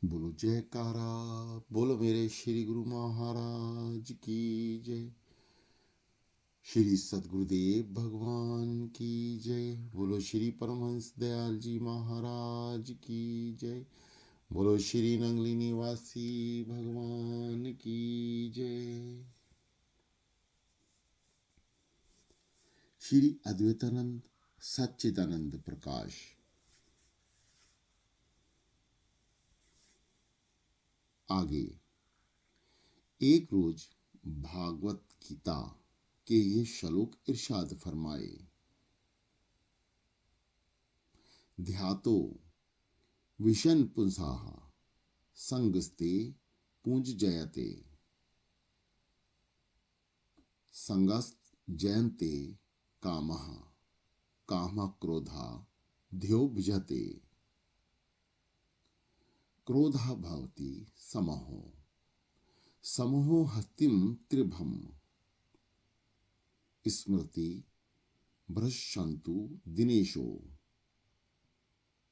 बोलो जयकारा। बोलो मेरे श्री गुरु महाराज की जय। श्री सद्गुरुदेव भगवान की जय। बोलो श्री परमहंस दयाल जी महाराज की जय। बोलो श्री नंगली निवासी भगवान की जय। श्री अद्वैतानंद सच्चिदानंद प्रकाश। आगे एक रोज भागवत गीता के ये श्लोक इरशाद फरमाए। ध्यातो विशन पुंसाः संगस्ते पूंज जयते संगस्त जयन्ते कामः कामः क्रोधा ध्यो भजते क्रोधः भवति समहो समहो हस्तिम त्रिभम स्मृति भ्रश्यन्तु दिनेशो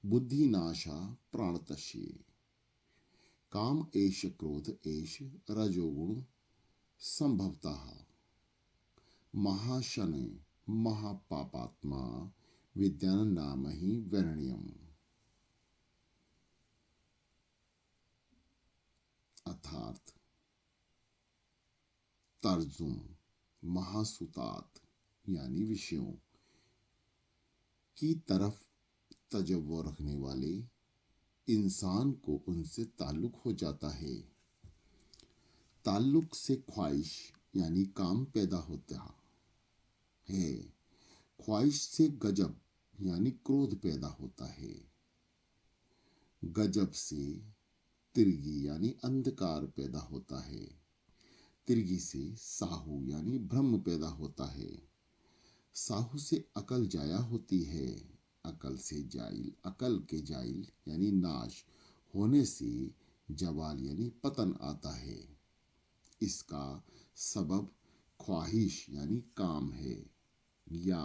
बुद्धिनाशा प्राणतस्य काम एष क्रोध एष रजोगुण संभवतः महाशने महापापात्मा विद्यान नाम ही वर्ण्यम। अर्थात तर्जुम महासुतात यानी विषयों की तरफ तजव्वुर रखने वाले इंसान को उनसे ताल्लुक हो जाता है। ताल्लुक से ख्वाहिश यानी काम पैदा होता है। ख्वाहिश से गजब यानी क्रोध पैदा होता है। गजब से तिर्गी यानी अंधकार पैदा होता है। तिर्गी से साहू यानी भ्रम पैदा होता है। साहू से अकल जाया होती है। अकल से जाइल, अकल के जाइल यानी नाश होने से जवाल यानी पतन आता है। इसका सबब ख्वाहिश यानी काम है या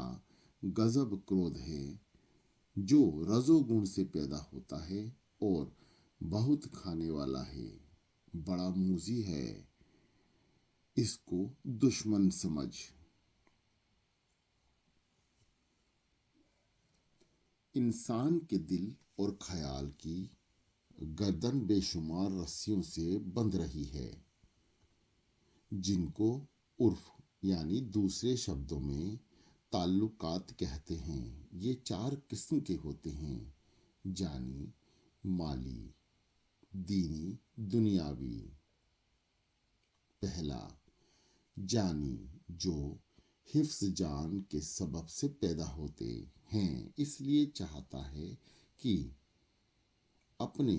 गजब क्रोध है जो रजोगुण से पैदा होता है और बहुत खाने वाला है, बड़ा मूजी है, इसको दुश्मन समझ। इंसान के दिल और ख्याल की गर्दन बेशुमार रस्सियों से बंध रही है, जिनको उर्फ यानी दूसरे शब्दों में ताल्लुकात कहते हैं। ये 4 किस्म के होते हैं, जानी, माली, दीनी, दुनियावी। पहला जानी, जो हिफ्स जान के सबब से पैदा होते हैं, इसलिए चाहता है कि अपने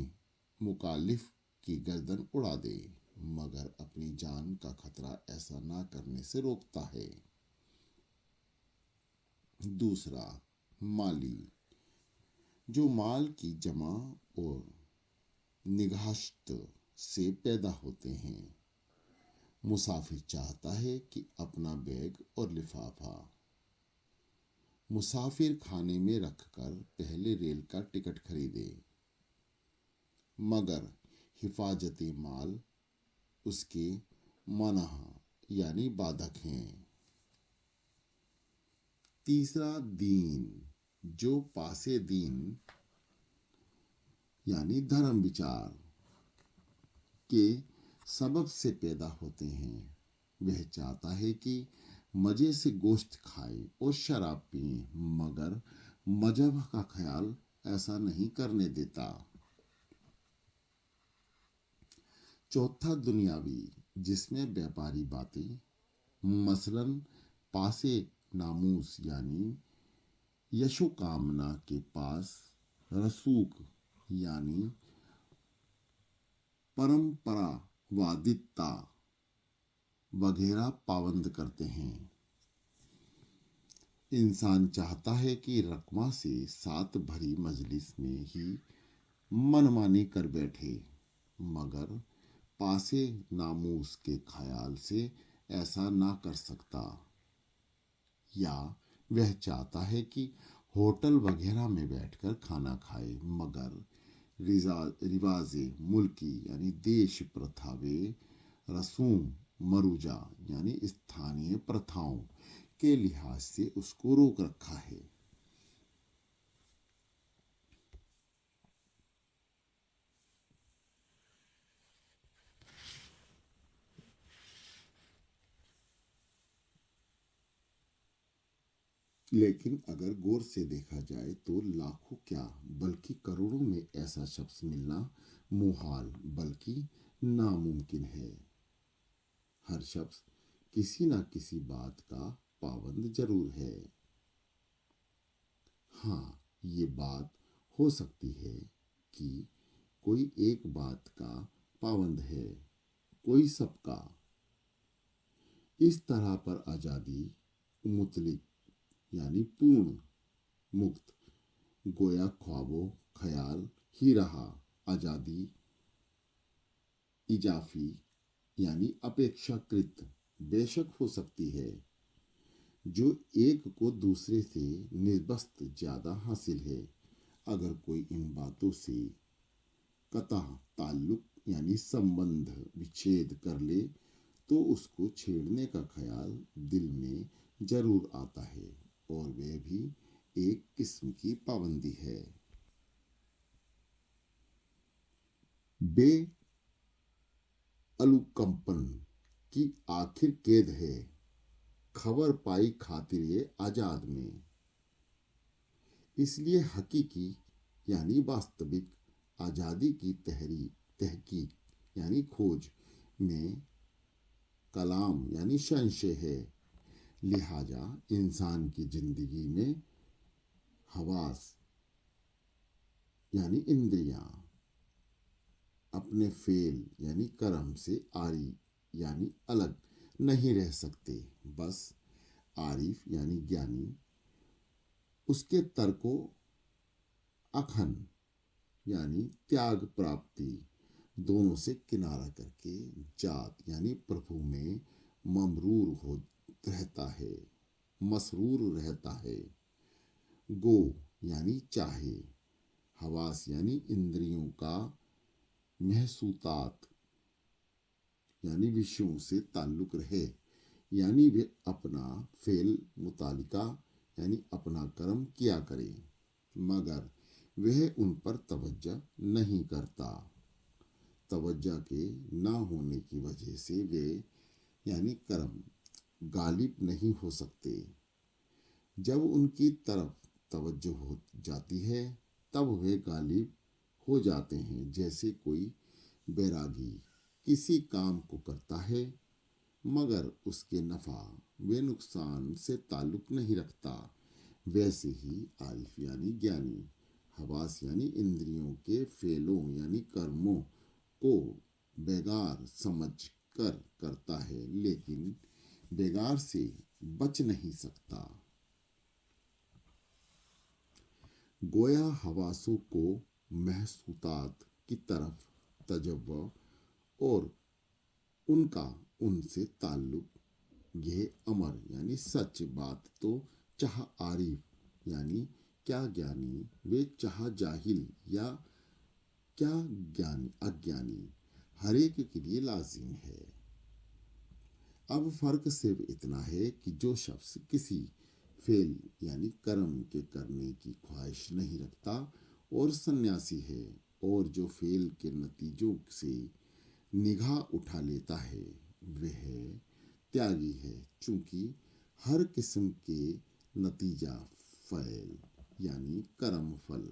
मुकालिफ की गर्दन उड़ा दे, मगर अपनी जान का खतरा ऐसा ना करने से रोकता है। दूसरा माली, जो माल की जमा और निगाहत से पैदा होते हैं। मुसाफिर चाहता है कि अपना बैग और लिफाफा मुसाफिर खाने में रखकर पहले रेल का टिकट खरीदे, मगर हिफाजती माल उसके मनाह यानी बाधक हैं। तीसरा दीन, जो पासे दीन यानी धर्म विचार के सबब से पैदा होते हैं। वह चाहता है कि मजे से गोश्त खाए और शराब पिए, मगर मजहब का ख्याल ऐसा नहीं करने देता। चौथा दुनियावी, जिसमें व्यापारी बातें, मसलन पासे नामूस यानी यशो कामना के पास रसूख यानी परंपरावादिता वगैरह पाबंद करते हैं। इंसान चाहता है कि रकमा से सात भरी मजलिस में ही मनमानी कर बैठे, मगर पासे नामूस के ख्याल से ऐसा ना कर सकता। या वह चाहता है कि होटल वगैरह में बैठकर खाना खाए, मगर रिवाजे मुल्की यानी देश प्रथावे, रसूम मरुजा यानी स्थानीय प्रथाओं के लिहाज से उसको रोक रखा है। लेकिन अगर गौर से देखा जाए तो लाखों क्या बल्कि करोड़ों में ऐसा शख्स मिलना मुहाल बल्कि नामुमकिन है। हर शख्स किसी न किसी बात का पाबंद जरूर है। हाँ, ये बात हो सकती है कि कोई एक बात का पाबंद है, कोई सबका। इस तरह पर आज़ादी मुतलिक यानी पूर्ण मुक्त गोया ख्वाबो ख्याल ही रहा। आज़ादी इजाफी यानी अपेक्षाकृत बेशक हो सकती है, जो एक को दूसरे से निस्बत ज़्यादा हासिल है। अगर कोई इन बातों से कतः ताल्लुक यानी संबंध विच्छेद कर ले तो उसको छेड़ने का ख्याल दिल में जरूर आता है, और वह भी एक किस्म की पाबंदी है। बे अलुकंपन की आखिर कैद है, खबर पाई खातिर ये आजाद में। इसलिए हकीकी यानी वास्तविक आज़ादी की तहकीक यानी खोज में कलाम यानी संशय है। लिहाजा इंसान की जिंदगी में हवास यानी इंद्रियां अपने फेल यानी कर्म से आरी यानी अलग नहीं रह सकते। बस आरिफ यानी ज्ञानी उसके तर्कों अखन यानी त्याग प्राप्ति दोनों से किनारा करके जात यानी प्रभु में ममरूर हो रहता है, मसरूर रहता है। गो यानी चाहे, हवास यानी इंद्रियों का महसूतात यानी विषयों से ताल्लुक रहे, यानी वे अपना फेल मुतालिका यानी अपना कर्म किया करे, मगर वह उन पर तवज्जो नहीं करता। तवज्जो के ना होने की वजह से वे यानी कर्म गालिब नहीं हो सकते। जब उनकी तरफ तवज्जो हो जाती है तब वे गालिब हो जाते हैं। जैसे कोई बैरागी किसी काम को करता है मगर उसके नफ़ा व नुकसान से ताल्लुक नहीं रखता, वैसे ही आरिफ यानी ज्ञानी हवास यानी इंद्रियों के फेलों यानी कर्मों को बेगार समझ कर करता है, लेकिन बेगार से बच नहीं सकता। गोया हवासों को महसूतात की तरफ तजव्वुर और उनका उनसे ताल्लुक, यह अमर यानी सच बात तो चाह आरिफ यानी क्या ज्ञानी वे चाह जाहिल या क्या ज्ञानी अज्ञानी, हर एक के लिए लाजिम है। अब फर्क सिर्फ इतना है कि जो शख्स किसी फेल यानी कर्म के करने की ख्वाहिश नहीं रखता और सन्यासी है, और जो फेल के नतीजों से निगाह उठा लेता है वह त्यागी है। चूंकि हर किस्म के नतीजा फैल यानी कर्म फल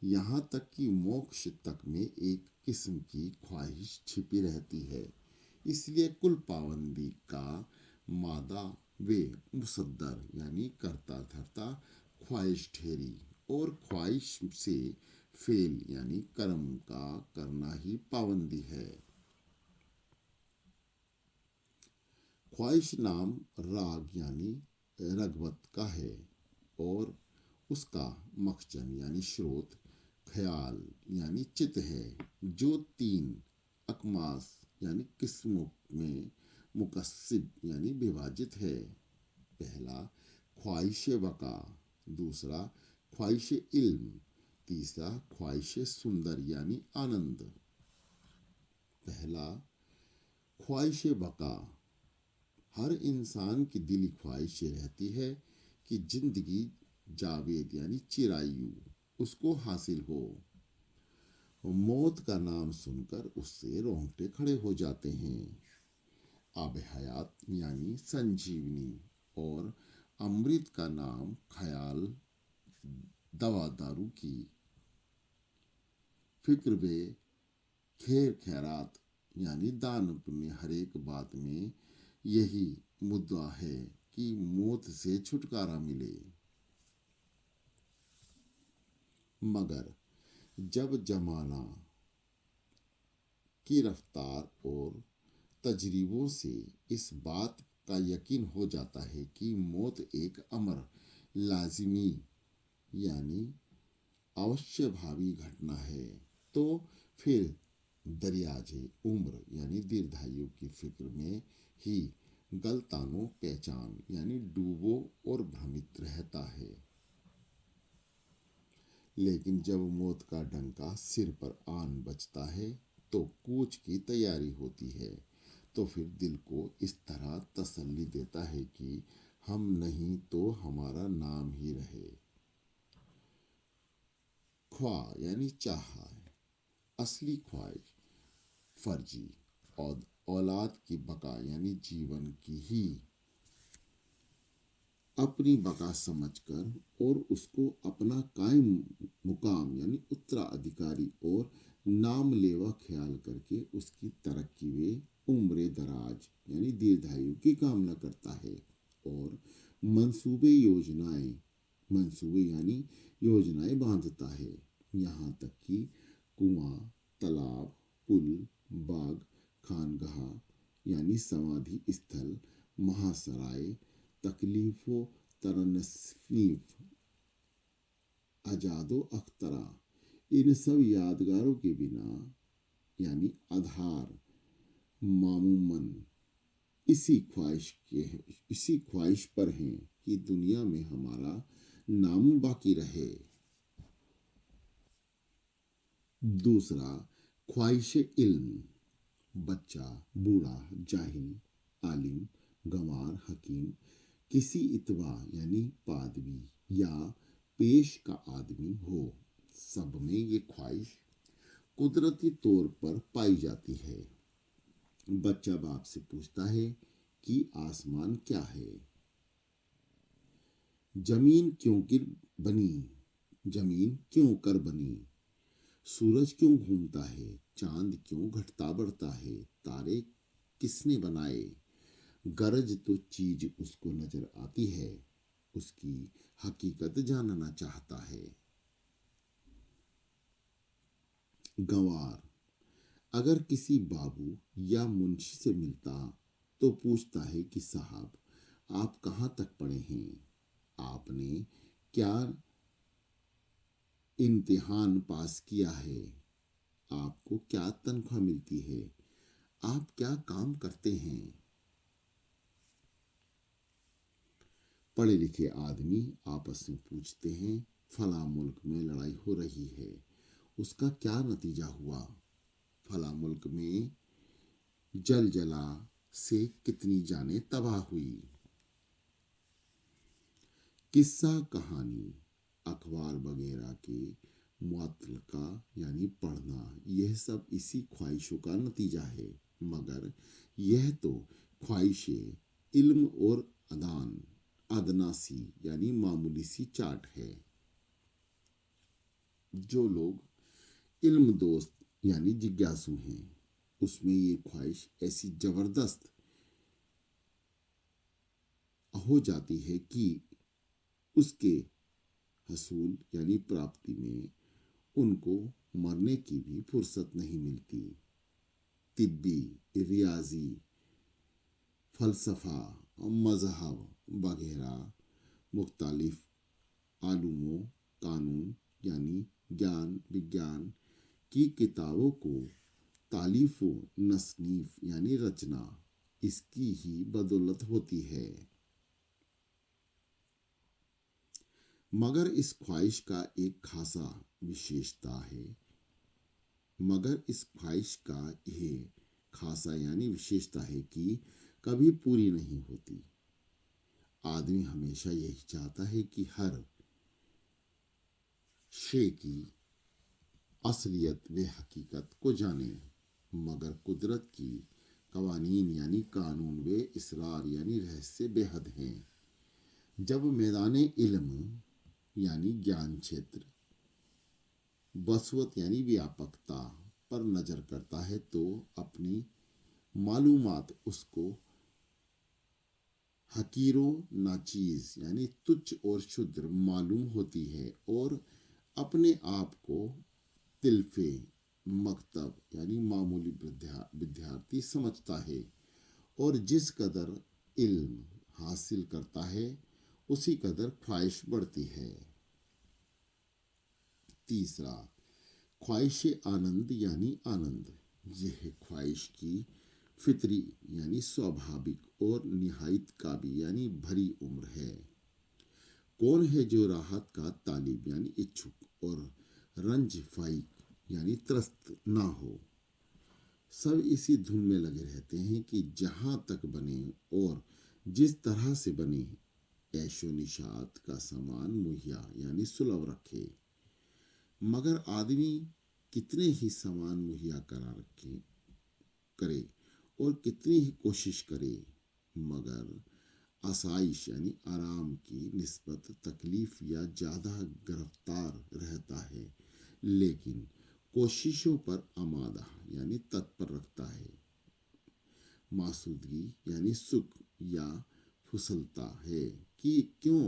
यहाँ तक कि मोक्ष तक में एक किस्म की ख्वाहिश छिपी रहती है। इसलिए कुल पाबंदी का मादा वे मुसद्दर यानी करता धरता ख्वाहिश ठहरी, और ख्वाहिश से फेल यानी कर्म का करना ही पाबंदी है। ख्वाहिश नाम राग यानी रगबत का है, और उसका मखजन यानी स्रोत ख्याल यानी चित्त है, जो तीन अकमास यानी किस्मों में मुकस्सिब यानी विभाजित है। पहला ख्वाहिश वका, दूसरा ख्वाहिश इल्म, तीसरा, ख्वाहिश सुंदर यानी आनंद। पहला, ख्वाहिश बका। हर इंसान की दिली ख्वाहिश ये रहती है कि जिंदगी जावेद यानी चिरायु उसको हासिल हो। मौत का नाम सुनकर उससे रोंगटे खड़े हो जाते हैं। आब हयात यानी संजीवनी और अमृत का नाम ख्याल, दवा दारू की फिक्र बे, खैर खैरात यानी दान पुण्य, हर एक बात में यही मुद्दा है कि मौत से छुटकारा मिले। मगर जब जमाना की रफ्तार और तजरीबों से इस बात का यकीन हो जाता है कि मौत एक अमर, लाजिमी यानी अवश्य भावी घटना है, तो फिर दरियाजे उम्र यानी दीर्घायु की फिक्र में ही गलतानो पहचान यानी डूबो और भ्रमित रहता है। लेकिन जब मौत का डंका सिर पर आन बजता है तो कूच की तैयारी होती है, तो फिर दिल को इस तरह तसल्ली देता है कि हम नहीं तो हमारा नाम ही रहे। ख्वाह यानी चाह, असली ख्वाहिश फर्जी, और औलाद की बका यानी जीवन की ही अपनी बका समझकर और उसको अपना कायम मुकाम यानी उत्तराधिकारी और नाम लेवा ख्याल करके उसकी तरक्की वे उम्र दराज यानी दीर्घायु की कामना करता है। और मंसूबे यानी योजनाएं बांधता है। यहाँ तक कि कुआं, तालाब, पुल, बाग, खानगाह यानी समाधि स्थल, महासराय, तकलीफों, तरनस्फीफ, आजादो अख्तरा, इन सब यादगारों के बिना यानी आधार मामूमन इसी ख्वाहिश पर हैं कि दुनिया में हमारा नाम बाकी रहे। दूसरा, ख्वाहिश इल्म। बच्चा, बूढ़ा, जाहिल, आलिम, गंवार, हकीम, किसी इतवा यानी पादवी या पेश का आदमी हो, सब में ये ख्वाहिश कुदरती तौर पर पाई जाती है। बच्चा बाप से पूछता है कि आसमान क्या है, जमीन क्यों गिर बनी, जमीन क्यों कर बनी, सूरज क्यों घूमता है, चांद क्यों घटता बढ़ता है, तारे किसने बनाए। गरज तो चीज उसको नजर आती है, उसकी हकीकत जानना चाहता है। गंवार अगर किसी बाबू या मुंशी से मिलता तो पूछता है कि साहब, आप कहाँ तक पढ़े हैं, आपने क्या इम्तिहान पास किया है, आपको क्या तनख्वाह मिलती है, आप क्या काम करते हैं। पढ़े लिखे आदमी आपस में पूछते हैं, फला मुल्क में लड़ाई हो रही है, उसका क्या नतीजा हुआ, फला मुल्क में जल जला से कितनी जानें तबाह हुई। किस्सा कहानी, अखबार वगैरह के मुअत्तलका यानी पढ़ना, यह सब इसी ख्वाहिशों का नतीजा है। मगर यह तो ख्वाहिशें इल्म और अदनासी यानी मामूली सी चाट है। जो लोग इल्म दोस्त यानी जिज्ञासु हैं, उसमें ये ख्वाहिश ऐसी जबरदस्त हो जाती है कि उसके हसूल यानी प्राप्ति में उनको मरने की भी फुर्सत नहीं मिलती। तिब्बी, रियाजी, फलसफा, मजहब वगैरह मुख्तलिफ आलूमों, कानून यानी ज्ञान विज्ञान की किताबों को तालीफ व नसनीफ यानी रचना इसकी ही बदौलत होती है। मगर इस ख्वाहिश का एक खासा विशेषता है मगर इस ख्वाहिश का ये खासा यानी विशेषता है कि कभी पूरी नहीं होती। आदमी हमेशा यही चाहता है कि हर शे की असलियत व हकीकत को जाने, मगर कुदरत की कवानीन यानी कानून व इसरार यानी रहस्य बेहद हैं। जब मैदान इल्म यानी ज्ञान क्षेत्र बसवत यानी व्यापकता पर नजर करता है तो अपनी मालूमात उसको हकीरो नाचीज यानी तुच्छ और क्षुद्र मालूम होती है और अपने आप को तिल्फे मकतब यानी मामूली विद्यार्थी समझता है और जिस कदर इल्म हासिल करता है उसी कदर ख्वाहिश बढ़ती है। तीसरा, ख्वाहिश आनंद यानी आनंद। यह ख्वाहिश की फितरी यानी स्वाभाविक और निहायत काबी यानी भरी उम्र है। कौन है जो राहत का तालिब यानी इच्छुक और रंज फाइक यानी त्रस्त ना हो। सब इसी धुन में लगे रहते हैं कि जहां तक बने और जिस तरह से बने ऐशो निशात का सामान मुहैया यानी सुलभ रखे। मगर आदमी कितने ही सामान मुहैया करे और कितनी ही कोशिश करे, मगर आसाइश यानी आराम की निस्बत तकलीफ या ज़्यादा गिरफ्तार रहता है, लेकिन कोशिशों पर आमादा यानी तत्पर रखता है। मासूदगी यानी सुख या फुसलता है कि क्यों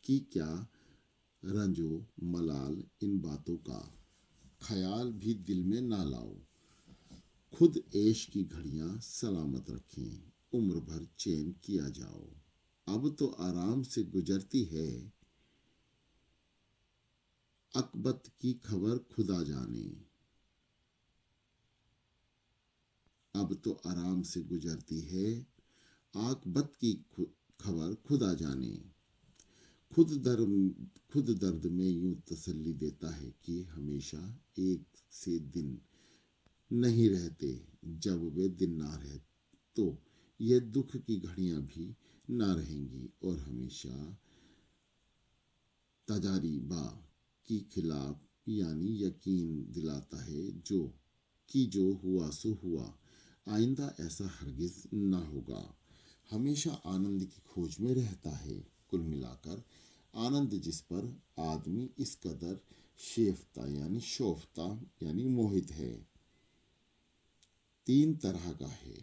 कि क्या रंजो मलाल इन बातों का ख्याल भी दिल में ना लाओ। खुद ऐश की घड़ियां सलामत रखें, उम्र भर चैन किया जाओ। अब तो आराम से गुजरती है अकबत की खबर खुदा जाने। अब तो आराम से गुजरती है आकबत की खबर खुदा जाने। खुद दर्द में यूं तसल्ली देता है कि हमेशा एक से दिन नहीं रहते। जब वे दिन ना रहे तो ये दुख की घड़ियां भी ना रहेंगी और हमेशा तजारीबा की खिलाफ यानी यकीन दिलाता है जो हुआ सो हुआ, आइंदा ऐसा हरगिज ना होगा। हमेशा आनंद की खोज में रहता है। कुल मिलाकर आनंद जिस पर आदमी इस कदर शोफता यानी मोहित है, तीन तरह का है।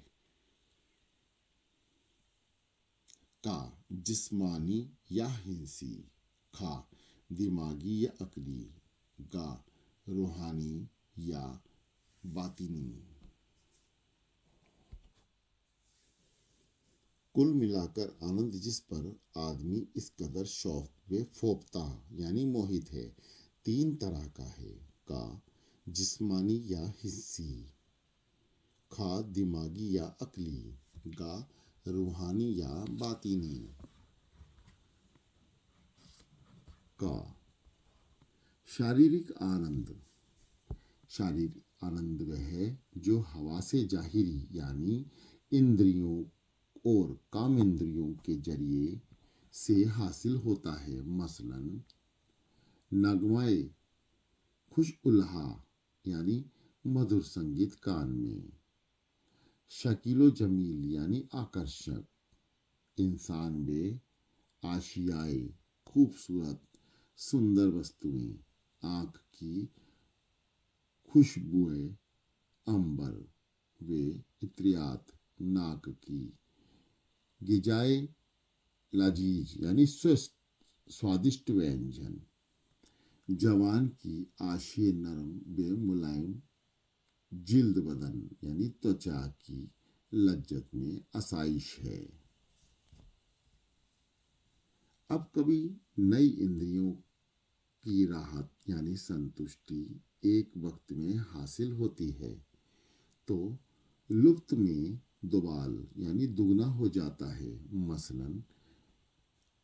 का जिस्मानी या हिंसी, खा दिमागी या अकली, गा रूहानी या बातिनी। कुल मिलाकर आनंद जिस पर आदमी इस कदर शौक व फोप्ता यानी मोहित है, तीन तरह का है। का जिस्मानी या हिस्सी, खा दिमागी या अकली, गा रूहानी या बातिनी। का शारीरिक आनंद। शारीरिक आनंद वह है जो हवा से जाहिरी यानी इंद्रियों और काम इंद्रियों के जरिए से हासिल होता है। मसलन नगमाए खुश उल्हा यानी मधुर संगीत कान में, शकीलो जमील यानी आकर्षक, इंसान में आशियाए खूबसूरत सुंदर वस्तुएं, आँख की खुशबुएं, अंबर वे इत्रियात, नाक की गिजाए लाजीज यानी स्वादिष्ट व्यंजन, जवान की आशिय नरम वे मुलायम जिल्द बदन यानी त्वचा की लज्जत में आसाइश है। अब कभी नई इंद्रियों की राहत यानी संतुष्टि एक वक्त में हासिल होती है तो लुप्त में दोबाल यानी दुगना हो जाता है। मसलन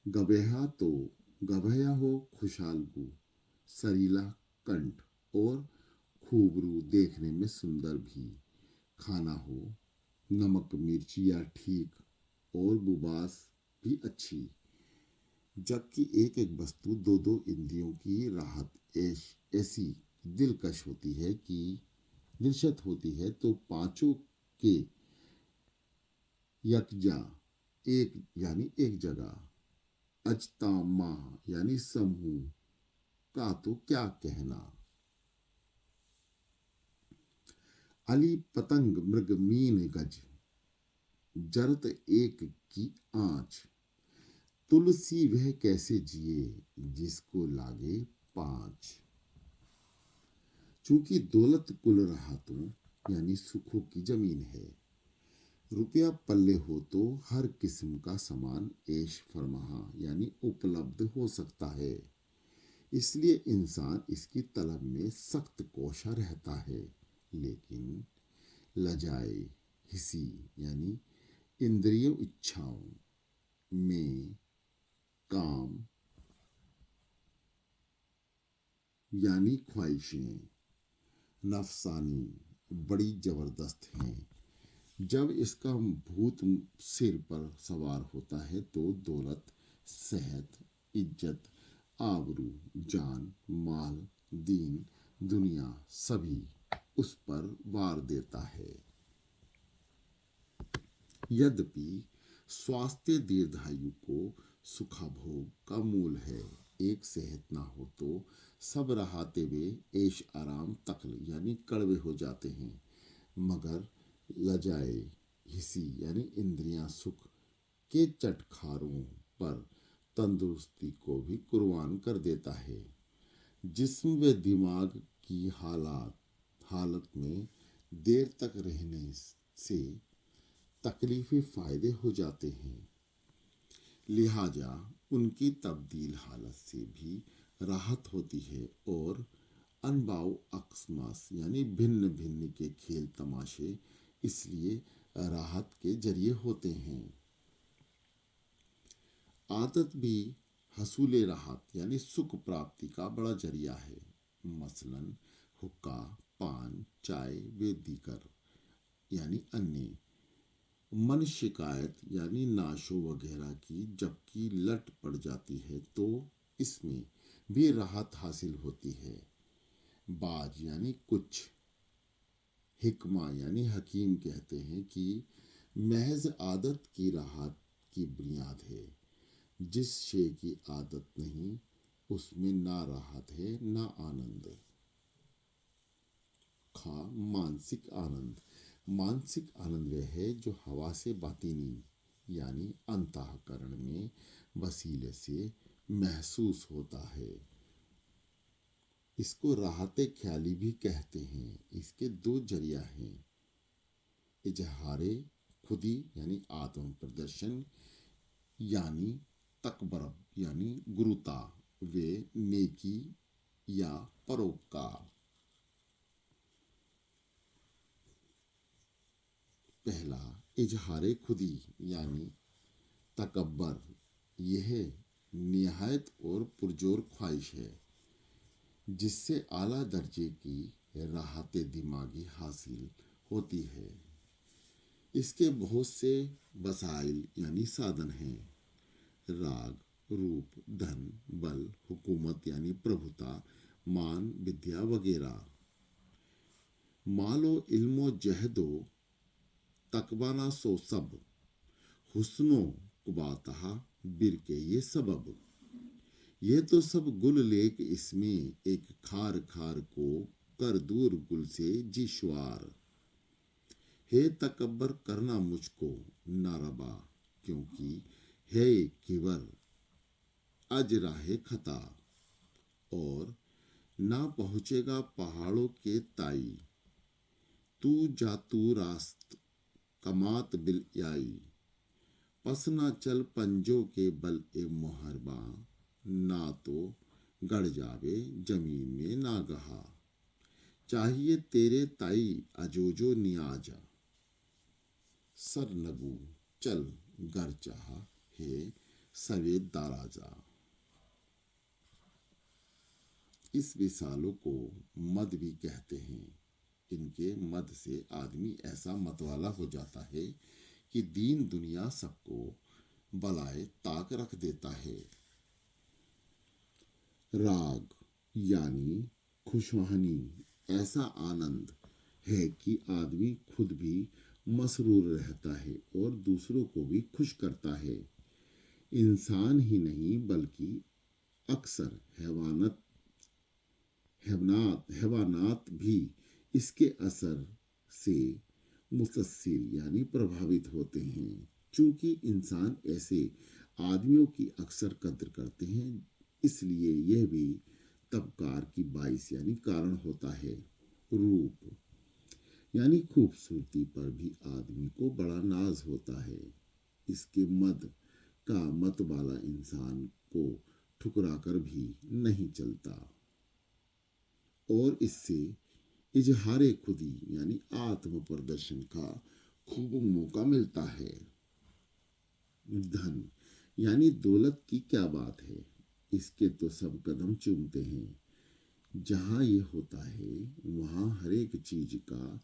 गबेहा तो गभया हो खुशालगू, सरीला कंठ और खूबरू, देखने में सुंदर भी। खाना हो नमक मिर्च या ठीक और बुबास भी अच्छी। जबकि एक एक वस्तु दो दो इंद्रियों की राहत ऐसी दिलकश होती है कि दिलशत होती है, तो पांचों के यकजा एक यानी एक जगह, अजतामा यानी समूह का तो क्या कहना। अली पतंग मृग मीन गज, जरत एक की आंच। तुलसी वह कैसे जिए, जिसको लागे पांच। चूंकि दौलत कुल राहतों यानी सुखों की जमीन है, रुपया पल्ले हो तो हर किस्म का सामान ऐश फरमाहा यानी उपलब्ध हो सकता है। इसलिए इंसान इसकी तलब में सख्त कोशा रहता है। लेकिन लजाए हिसी यानी इंद्रियों इच्छाओं में काम यानी ख्वाहिशें नफसानी बड़ी जबरदस्त हैं। जब इसका भूत सिर पर सवार होता है तो दौलत, सेहत, इज्जत, आबरू, जान, माल, दीन, दुनिया सभी उस पर वार देता है। यद्यपि स्वास्थ्य दीर्घायु को सुखाभोग का मूल है। एक सेहत ना हो तो सब रहाते वे ऐश आराम तकल यानी कड़वे हो जाते हैं। मगर लजाए हिसी यानी इंद्रियां सुख के चटखारों पर तंदुरुस्ती को भी कुर्बान कर देता है। जिस्म व दिमाग की हालत में देर तक रहने से तकलीफी फायदे हो जाते हैं। लिहाजा उनकी तब्दील हालत से भी राहत होती है और अनबाउ अकस्मास यानी भिन्न भिन्न के खेल तमाशे इसलिए राहत के जरिए होते हैं। आदत भी हसूले राहत यानी सुख प्राप्ति का बड़ा जरिया है। मसलन हुक्का, पान, चाय व दीगर यानी अन्य। मन शिकायत यानी नाशो वगैरह की जबकि लट पड़ जाती है तो इसमें भी राहत हासिल होती है। बाज यानी कुछ, हिकमा यानी हकीम कहते हैं कि महज आदत की राहत की बुनियाद है। जिस शे की आदत नहीं उसमें ना राहत है ना आनंद। खा मानसिक आनंद। मानसिक आनंद वह है जो हवा से बातिनी यानी अंतःकरण में वसीले से महसूस होता है। इसको राहत ख्याली भी कहते हैं। इसके दो जरिया हैं, इजहारे खुदी यानी आत्म प्रदर्शन यानी तकबरब यानी गुरुता व नेकी या परोपकार। पहला इजहारे खुदी यानी तकब्बर, यह निहायत और पुरजोर ख्वाहिश है जिससे आला दर्जे की राहत दिमागी हासिल होती है। इसके बहुत से वसाइल यानी साधन हैं, राग, रूप, धन, बल, हुकूमत यानी प्रभुता, मान, विद्या वगैरह। मालो इल्मो जहदो तकबाना सो सब, हुस्नो कुबातहा बिर के ये सबब। ये तो सब गुल लेक इसमें एक खार खार को कर दूर गुल से जिश्वार। हे तकब्बर करना मुझको नारबा, क्योंकि है किबर अज राहे खता। और ना पहुँचेगा पहाड़ों के ताई, तू जा तू रास्त कमात बिल आई। पस ना चल पंजों के बल ए मोहरबा, ना तो गड़ जावे जमीन में नागहा। चाहिए तेरे ताई अजोजो नियाजा, सर नगू चल गर चाह है सवेद दाराजा। इस विशालों को मद भी कहते हैं। इनके मद से आदमी ऐसा मतवाला हो जाता है कि दीन दुनिया सबको बलाए ताक रख देता है। राग यानी खुशहानी ऐसा आनंद है कि आदमी खुद भी मसरूर रहता है और दूसरों को भी खुश करता है। इंसान ही नहीं बल्कि अक्सर हैवानात भी इसके असर से मुतसिर यानी प्रभावित होते हैं। क्योंकि इंसान ऐसे आदमियों की अक्सर कद्र करते हैं, इसलिए यह भी तबकार की बाइस यानी कारण होता है। रूप यानी खूबसूरती पर भी आदमी को बड़ा नाज होता है। इसके मद का मत वाला इंसान को ठुकरा कर भी नहीं चलता और इससे इजहारे खुदी यानी आत्म प्रदर्शन का खूब मौका मिलता है। धन यानी दौलत की क्या बात है, इसके तो सब कदम चूमते हैं। जहाँ ये होता है वहाँ हर एक चीज का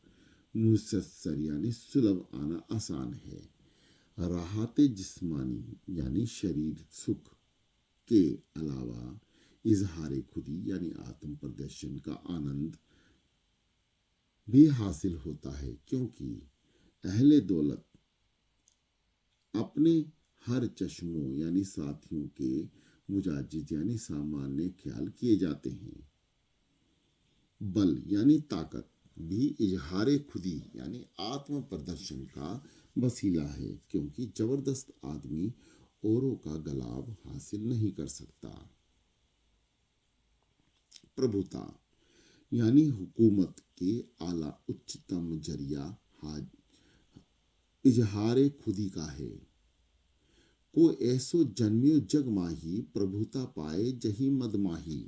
मुसस्सर यानी सुलभ आना आसान है। राहते जिस्मानी यानी शरीर सुख के अलावा इजहार खुदी यानी आत्म प्रदर्शन का आनंद भी हासिल होता है, क्योंकि अहले दौलत अपने हर चश्मों यानी साथियों के मुजाजिज यानी सामान्य ख्याल किए जाते हैं। बल यानी ताकत भी इजहार खुदी यानी आत्म प्रदर्शन का वसीला है, क्योंकि जबरदस्त आदमी औरों का गलाब हासिल नहीं कर सकता। प्रभुता यानी हुकूमत के आला उच्चतम जरिया हाज इजहार खुदी का है। को ऐसो जन्मियो जग माही प्रभुता पाए जही मदमाही।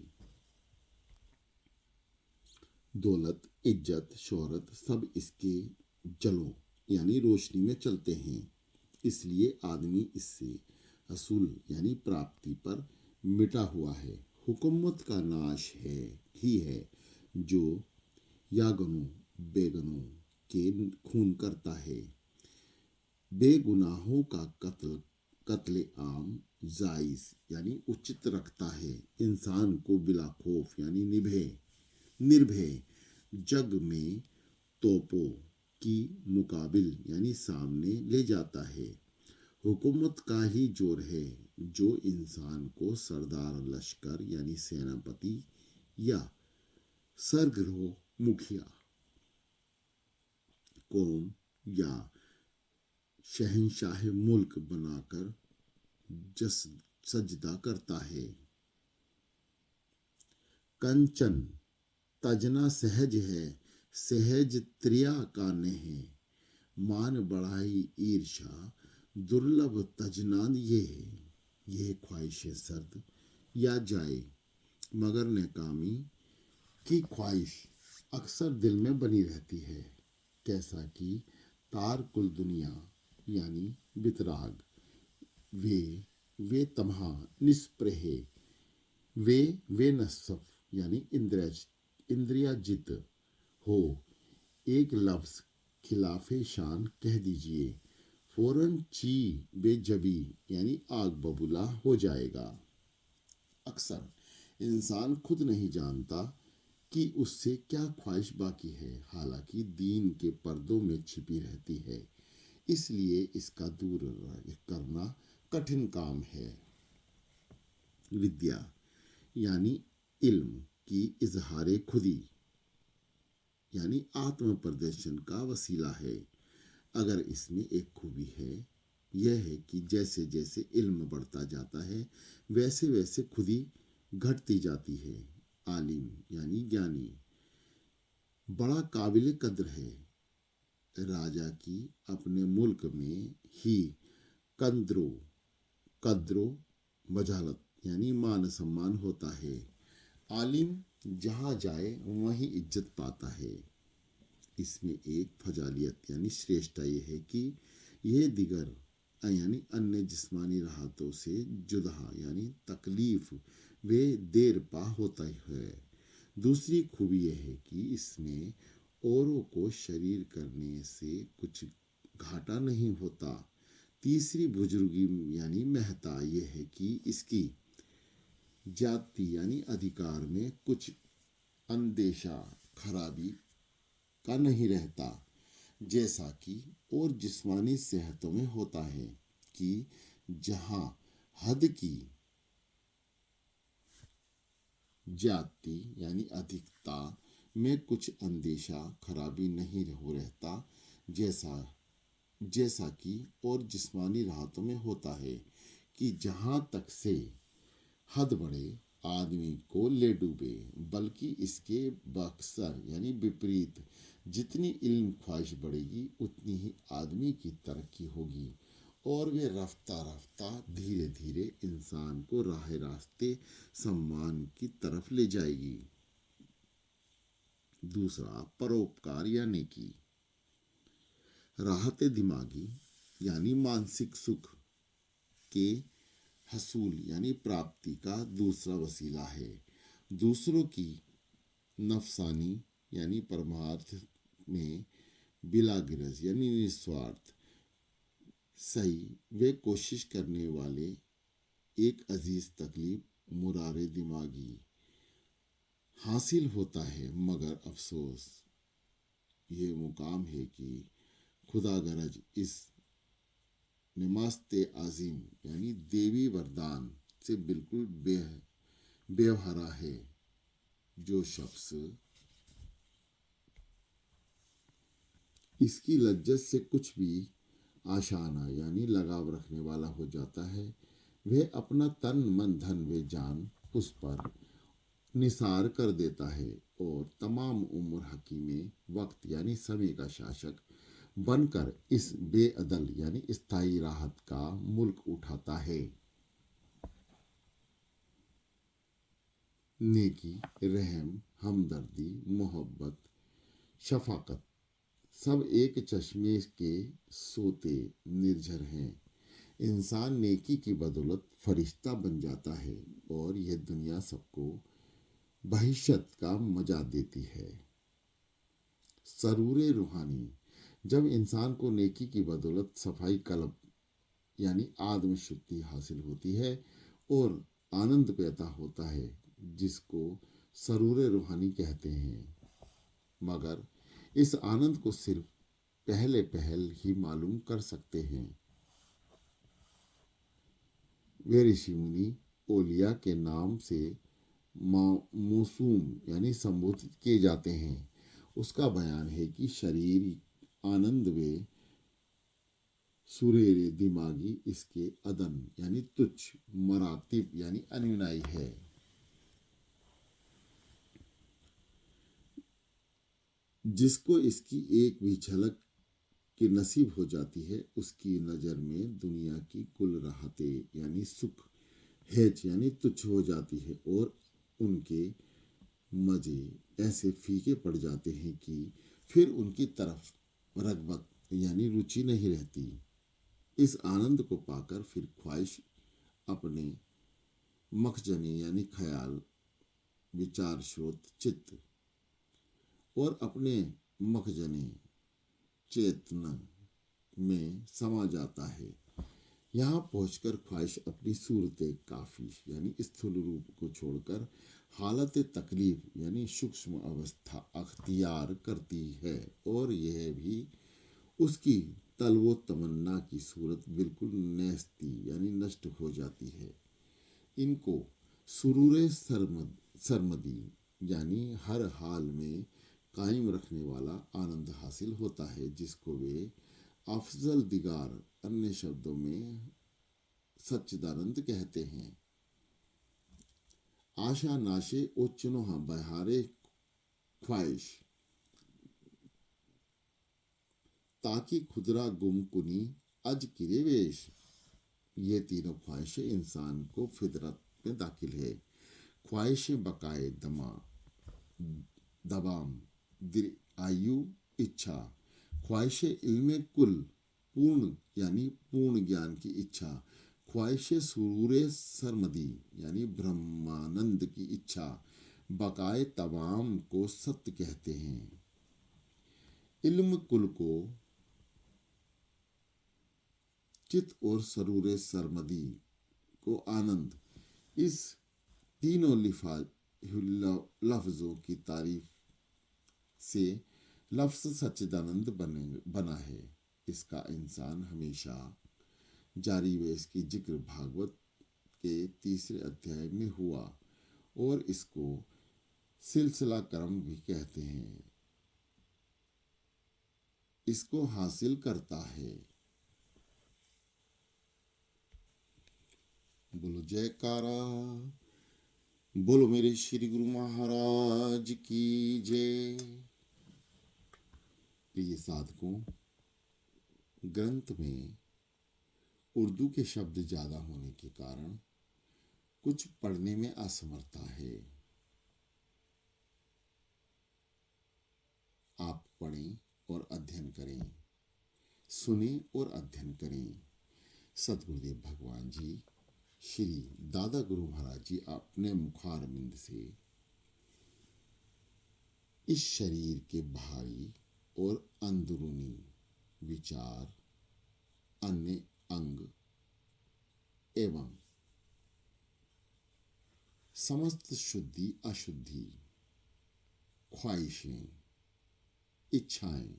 दौलत इज्जत शोहरत सब इसके जलों यानी रोशनी में चलते हैं, इसलिए आदमी इससे असूल यानी प्राप्ति पर मिटा हुआ है। हुकूमत का नाश है ही है जो यागनों बेगनों के खून करता है। बेगुनाहों का कत्ले आम जायज यानी उचित रखता है। इंसान को बिला खौफ यानी निर्भय जग में तोपों की मुकाबिल यानी सामने ले जाता है। हुकूमत का ही जोर है जो इंसान को सरदार लश्कर यानी सेनापति या सरगर्म मुखिया कौम या शहंशाह मुल्क बनाकर जस सजदा करता है। कंचन तजना सहज है सहज त्रिया का नेह। मान बढ़ाई ईर्षा दुर्लभ तजनान ये है। यह ख्वाहिश सर्द या जाए मगर नाकामी की ख्वाहिश अक्सर दिल में बनी रहती है। कैसा कि तार कुल दुनिया यानी वितराग वे तमहा निस्पृह वे नसफ यानी इंद्रियाजित हो। एक लफ्ज खिलाफे शान कह दीजिए फौरन ची बेजबी यानी आग बबूला हो जाएगा। अक्सर इंसान खुद नहीं जानता कि उससे क्या ख्वाहिश बाकी है, हालांकि दीन के पर्दों में छिपी रहती है, इसलिए इसका दूर करना कठिन काम है। विद्या यानी इल्म की इजहार खुदी यानी आत्म प्रदर्शन का वसीला है। अगर इसमें एक खूबी है यह है कि जैसे जैसे इल्म बढ़ता जाता है वैसे वैसे खुदी घटती जाती है। आलिम यानी ज्ञानी बड़ा काबिल कद्र है। राजा की अपने मुल्क में ही कद्रो कद्रो बजालत यानी मान सम्मान होता है। आलिम जहाँ जाए वहीं इज्जत पाता है। इसमें एक फजालियत यानी श्रेष्ठता यह है कि यह दिगर यानी अन्य जिस्मानी राहतों से जुदा यानी तकलीफ वे देर पा होता है। दूसरी खूबी यह है कि इसमें औरों को शरीर करने से कुछ घाटा नहीं होता। तीसरी बुजुर्गी यानी महत्ता यह है कि इसकी जाति यानी अधिकार में कुछ अंदेशा खराबी का नहीं रहता, जैसा कि और जिस्मानी सेहतों में होता है कि जहां हद की जाति यानी अधिकता में कुछ अंदेशा खराबी नहीं हो रहता, जैसा जैसा कि और जिस्मानी राहतों में होता है कि जहां तक से हद बढ़े आदमी को ले डूबे, बल्कि इसके बक्सर यानी विपरीत, जितनी इल्म ख्वाहिश बढ़ेगी उतनी ही आदमी की तरक्की होगी और वे रफ्ता रफ्ता धीरे धीरे इंसान को राह रास्ते सम्मान की तरफ ले जाएगी। दूसरा, परोपकार या नेकी। राहत दिमागी यानी मानसिक सुख के हसूल यानी प्राप्ति का दूसरा वसीला है। दूसरों की नफसानी यानी परमार्थ में बिला गिरज यानी निस्वार्थ सही वे कोशिश करने वाले एक अजीज तकलीफ मुरारे दिमागी हासिल होता है, मगर अफसोस ये मुकाम है कि खुदा गरज इस नमास्ते आजिम यानी देवी वरदान से बिल्कुल बेवहरा है। जो शख्स इसकी लज्जत से कुछ भी आशाना यानी लगाव रखने वाला हो जाता है, वह अपना तन मन धन व जान उस पर निसार कर देता है और तमाम उम्र हकीमे वक्त यानी समय का शासक बनकर इस बेअदल यानी स्थायी राहत का मुल्क उठाता है। नेकी, रहम, हमदर्दी, मोहब्बत, शफाकत सब एक चश्मे के सोते निर्झर हैं। इंसान नेकी की बदौलत फरिश्ता बन जाता है और यह दुनिया सबको बहिश्त का मजा देती है। सरूर रूहानी, जब इंसान को नेकी की बदौलत सफाई कल्ब यानी आत्म शुद्धि हासिल होती है और आनंद पैदा होता है, जिसको सरूर रूहानी कहते हैं, मगर इस आनंद को सिर्फ पहले पहल ही मालूम कर सकते हैं। वे ऋषि मुनि ओलिया के नाम से मौसूम यानी संबोधित किए जाते हैं। उसका बयान है कि शरीर आनंद व सुरेरे दिमागी इसके अदन यानी तुच्छ मरातिब यानी अनुयायी है। जिसको इसकी एक भी झलक की नसीब हो जाती है, उसकी नज़र में दुनिया की कुल राहतें यानी सुख हेच यानी तुच्छ हो जाती है और उनके मज़े ऐसे फीके पड़ जाते हैं कि फिर उनकी तरफ रगबत यानी रुचि नहीं रहती। इस आनंद को पाकर फिर ख्वाहिश अपने मखजने यानी ख्याल, विचार स्रोत चित्त और अपने मखजने चेतना में समा जाता है। यहाँ पहुंचकर ख्वाहिश अपनी सूरत काफी यानी स्थूल रूप को छोड़कर हालत तकलीफ यानी सूक्ष्म अवस्था अख्तियार करती है और यह भी उसकी तलवो तमन्ना की सूरत बिल्कुल नेस्ती यानी नष्ट हो जाती है। इनको सुरूर सरमदी यानी हर हाल में कायम रखने वाला आनंद हासिल होता है, जिसको वे अफजल दिगार अन्य शब्दों में सच्चिदानंद कहते हैं। आशा नाशे ओ चुनोहा बहारे ख्वाहिश ताकि खुदरा गुम कुनी अज किरे वेश। ये तीनों ख्वाहिशें इंसान को फितरत में दाखिल है। ख्वाहिश बकाए दबाम आयु इच्छा, ख्वाहिश इल्म कुल पूर्ण यानी पूर्ण ज्ञान की इच्छा, ख्वाहिश सुरूर सरमदी यानी ब्रह्मानंद की इच्छा, बकाए तमाम को सत्य कहते हैं। इल्म कुल को चित और सरूरे सरमदी को आनंद, इस तीनों लफ्जों की तारीफ से लफ्ज सच्चिदानंद बना है। इसका इंसान हमेशा जारी व इसकी जिक्र भागवत के 3 अध्याय में हुआ और इसको सिलसिला कर्म भी कहते हैं। इसको हासिल करता है। बोलो जयकारा, बोलो मेरे श्री गुरु महाराज की जय। प्रिय साधकों, ग्रंथ में उर्दू के शब्द ज़्यादा होने के कारण कुछ पढ़ने में असमर्थता है। आप पढ़ें और अध्ययन करें, सुने और अध्ययन करें। सतगुरुदेव भगवान जी श्री दादा गुरु महाराज जी अपने मुखारबिंद से इस शरीर के बाहरी और अंदरूनी विचार, अन्य अंग एवं समस्त शुद्धि अशुद्धि, ख्वाहिशें, इच्छाएं,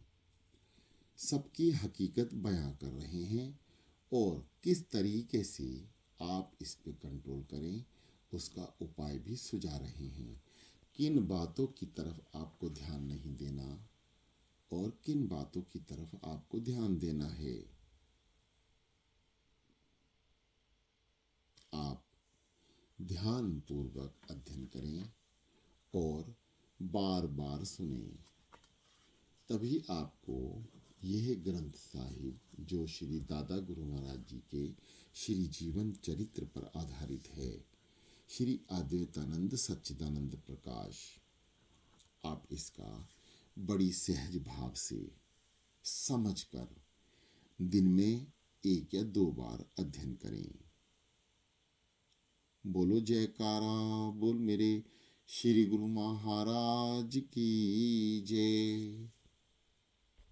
सबकी हकीकत बयां कर रहे हैं और किस तरीके से आप इस पे कंट्रोल करें उसका उपाय भी सुझा रहे हैं। किन बातों की तरफ आपको ध्यान नहीं देना और किन बातों की तरफ आपको ध्यान देना है। आप ध्यान पूर्वक अध्ययन करें और बार बार सुने, तभी आपको यह ग्रंथ साहिब, जो श्री दादा गुरु महाराज जी के श्री जीवन चरित्र पर आधारित है, श्री अद्वैतानंद सच्चिदानंद प्रकाश, आप इसका बड़ी सहज भाव से समझकर दिन में 1 या 2 बार अध्ययन करें। बोलो जयकारा, बोल मेरे श्री गुरु महाराज की जय।